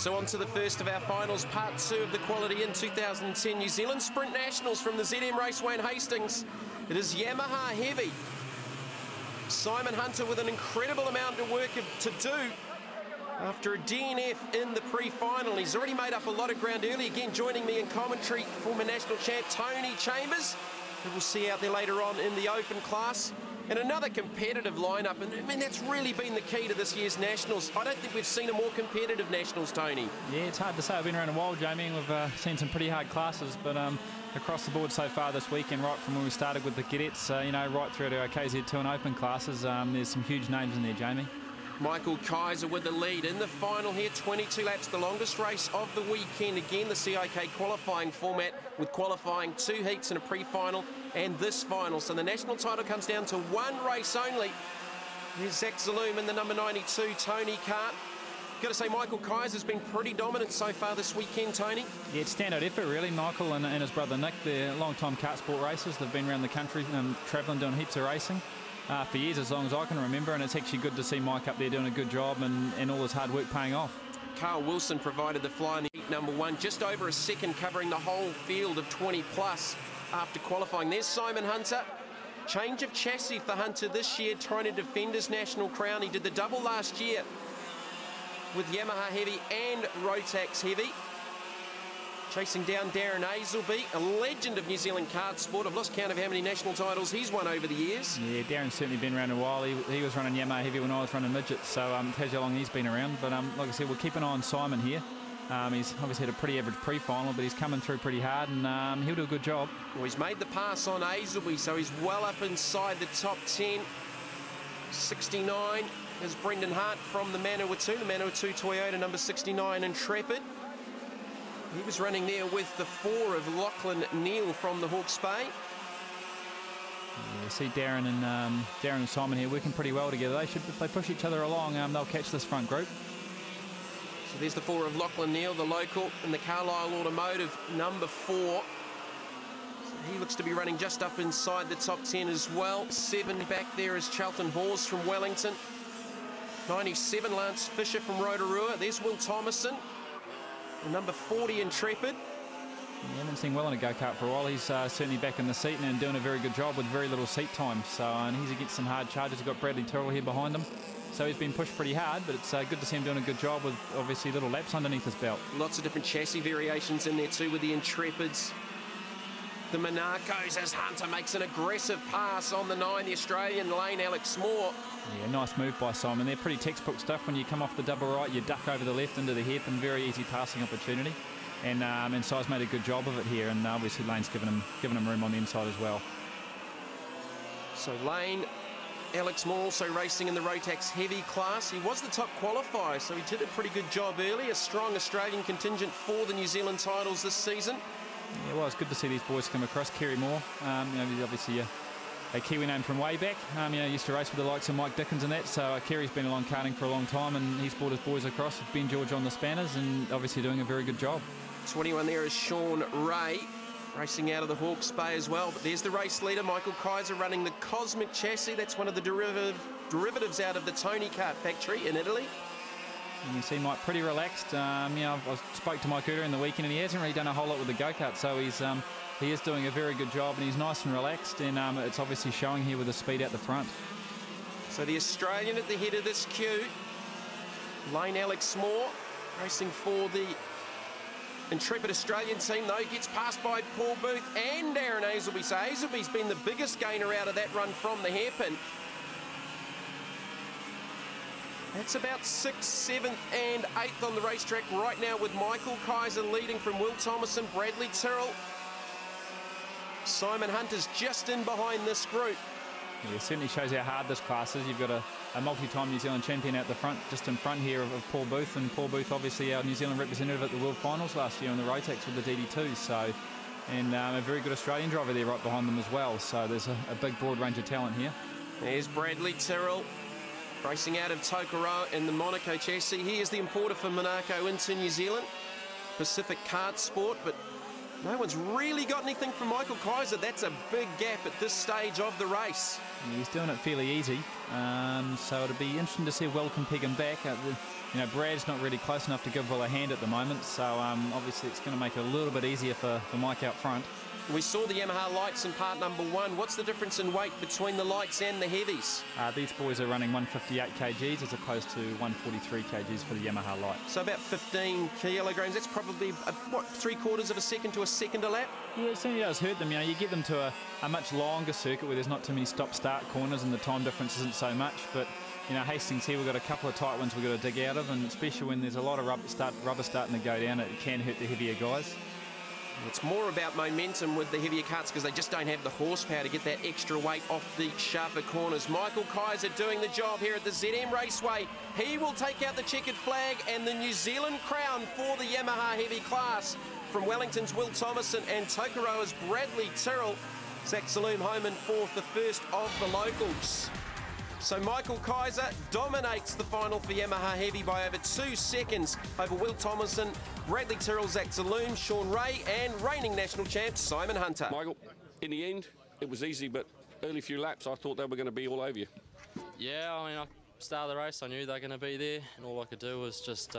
So on to the first of our finals, part 2 of the Quality in 2010 New Zealand Sprint Nationals from the ZM Raceway in Hastings. It is Yamaha Heavy. Simon Hunter with an incredible amount of work to do after a DNF in the pre-final. He's already made up a lot of ground early. Again, joining me in commentary, former national champ Tony Chambers, who we'll see out there later on in the open class. And another competitive lineup, and I mean, that's really been the key to this year's Nationals. I don't think we've seen a more competitive Nationals, Tony. Yeah, it's hard to say. I've been around a while, Jamie, and we've seen some pretty hard classes, but across the board so far this weekend, right from when we started with the cadets, you know, right through to our KZ2 and open classes, there's some huge names in there, Jamie. Michael Kaiser with the lead in the final here, 22 laps, the longest race of the weekend. Again, the CIK qualifying format with qualifying 2 heats and a pre-final and this final. So the national title comes down to 1 race only. Here's Zach Zaloom in the number 92, Tony Cart. Got to say, Michael Kaiser's been pretty dominant so far this weekend, Tony. Yeah, it's standout effort, really. Michael and his brother Nick, they're long-time kart sport racers. They've been around the country travelling, doing heaps of racing. For years, as long as I can remember, and it's actually good to see Mike up there doing a good job and all his hard work paying off. Carl Wilson provided the fly in the heat number 1, just over a second, covering the whole field of 20 plus after qualifying. There's Simon Hunter. Change of chassis for Hunter this year, trying to defend his national crown. He did the double last year with Yamaha Heavy and Rotax Heavy. Chasing down Darren Hazelby, a legend of New Zealand kart sport. I've lost count of how many national titles he's won over the years. Yeah, Darren's certainly been around a while. He was running Yamaha Heavy when I was running midget, so it tells you how long he's been around. But like I said, we'll keep an eye on Simon here. He's obviously had a pretty average pre-final, but he's coming through pretty hard, and he'll do a good job. Well, he's made the pass on Hazelby, so he's well up inside the top 10. 69 is Brendan Hart from the Manawatu, Toyota number 69 Intrepid. He was running there with the 4 of Lachlan Neal from the Hawke's Bay. Yeah, see Darren and Simon here working pretty well together. They should, if they push each other along, they'll catch this front group. So there's the 4 of Lachlan Neal, the local, and the Carlisle Automotive number 4. So he looks to be running just up inside the top 10 as well. 7 back there is Charlton Hawes from Wellington. 97 Lance Fisher from Rotorua. There's Will Thomason. Number 40 Intrepid. You haven't seen Will in a go-kart for a while. He's certainly back in the seat and doing a very good job with very little seat time. So and he's against some hard charges. He's got Bradley Tyrrell here behind him. So he's been pushed pretty hard, but it's good to see him doing a good job with obviously little laps underneath his belt. Lots of different chassis variations in there too with the Intrepids. The Monacos as Hunter makes an aggressive pass on the 9, the Australian lane, Alex Moore. Yeah, nice move by Simon. They're pretty textbook stuff. When you come off the double right, you duck over the left into the hairpin, very easy passing opportunity. And Si's made a good job of it here, and obviously Lane's given him room on the inside as well. So Lane, Alex Moore also racing in the Rotax Heavy class. He was the top qualifier, so he did a pretty good job early. A strong Australian contingent for the New Zealand titles this season. Yeah, well, it's good to see these boys come across. Kerry Moore, you know, he's obviously a Kiwi name from way back. You know, used to race with the likes of Mike Dickens and that. So Kerry's been along karting for a long time, and he's brought his boys across with Ben George on the spanners, and obviously doing a very good job. 21 there is Sean Ray, racing out of the Hawke's Bay as well. But there's the race leader, Michael Kaiser, running the Cosmic chassis. That's one of the derivatives out of the Tony Kart factory in Italy. And you see Mike pretty relaxed. You know, I spoke to Mike earlier in the weekend, and he hasn't really done a whole lot with the go-kart, so he is doing a very good job, and he's nice and relaxed, and it's obviously showing here with the speed out the front. So the Australian at the head of this queue, Lane Alex Moore, racing for the Intrepid Australian team, though, gets passed by Paul Booth and Darren Hazelby. So Hazelby's been the biggest gainer out of that run from the hairpin. That's about 6th, 7th and 8th on the racetrack right now, with Michael Kaiser leading from Will Thomason, Bradley Tyrrell. Simon Hunter's just in behind this group. Yeah, it certainly shows how hard this class is. You've got a multi-time New Zealand champion out the front, just in front here of Paul Booth. And Paul Booth, obviously our New Zealand representative at the World Finals last year in the Rotax with the DD2. So, and a very good Australian driver there right behind them as well. So there's a big broad range of talent here. There's Bradley Tyrrell, racing out of Tokoroa in the Monaco chassis. He is the importer for Monaco into New Zealand. Pacific Kart Sport, but no one's really got anything from Michael Kaiser. That's a big gap at this stage of the race. Yeah, he's doing it fairly easy. So it'll be interesting to see if Will can peg him back. you know, Brad's not really close enough to give Will a hand at the moment, so obviously it's going to make it a little bit easier for Mike out front. We saw the Yamaha lights in part number 1. What's the difference in weight between the lights and the heavies? These boys are running 158 kgs as opposed to 143 kgs for the Yamaha light. So about 15 kilograms. That's probably, what, 3/4 of a second to a second a lap? Yeah, it certainly does hurt them. You know, you get them to a much longer circuit where there's not too many stop-start corners and the time difference isn't so much. But, you know, Hastings here, we've got a couple of tight ones we've got to dig out of, and especially when there's a lot of rubber starting to go down, it can hurt the heavier guys. It's more about momentum with the heavier carts because they just don't have the horsepower to get that extra weight off the sharper corners. Michael Kaiser doing the job here at the ZM Raceway. He will take out the checkered flag and the New Zealand crown for the Yamaha heavy class. From Wellington's Will Thomason and Tokeroa's Bradley Tyrrell. Zach Saloom home in 4th, the first of the locals. So Michael Kaiser dominates the final for Yamaha Heavy by over 2 seconds over Will Thomason, Bradley Tyrrell, Zach Saloom, Sean Ray and reigning national champ Simon Hunter. Michael, in the end, it was easy, but early few laps, I thought they were going to be all over you. Yeah, I mean, I started the race, I knew they were going to be there, and all I could do was just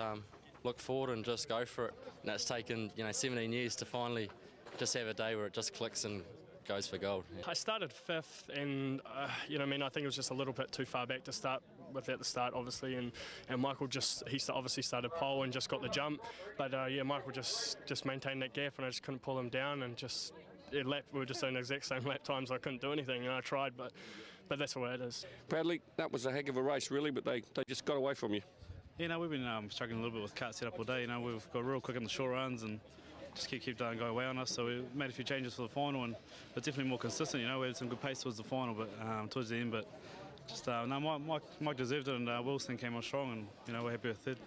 look forward and just go for it. And it's taken, 17 years to finally just have a day where it just clicks and goes for gold. Yeah. I started 5th, and I think it was just a little bit too far back to start with at the start, obviously, and Michael obviously started pole and just got the jump, but Michael just maintained that gap, and I just couldn't pull him down, and we were just doing the exact same lap times. I couldn't do anything, and I tried, but that's the way it is. Bradley, that was a heck of a race, really, but they just got away from you. Yeah, we've been struggling a little bit with kart setup all day. We've got real quick on the short runs and just keep going away on us. So we made a few changes for the final, and we're definitely more consistent. We had some good pace towards the final, but towards the end. But just Mike deserved it, and Wilson came on strong, and we're happy with third.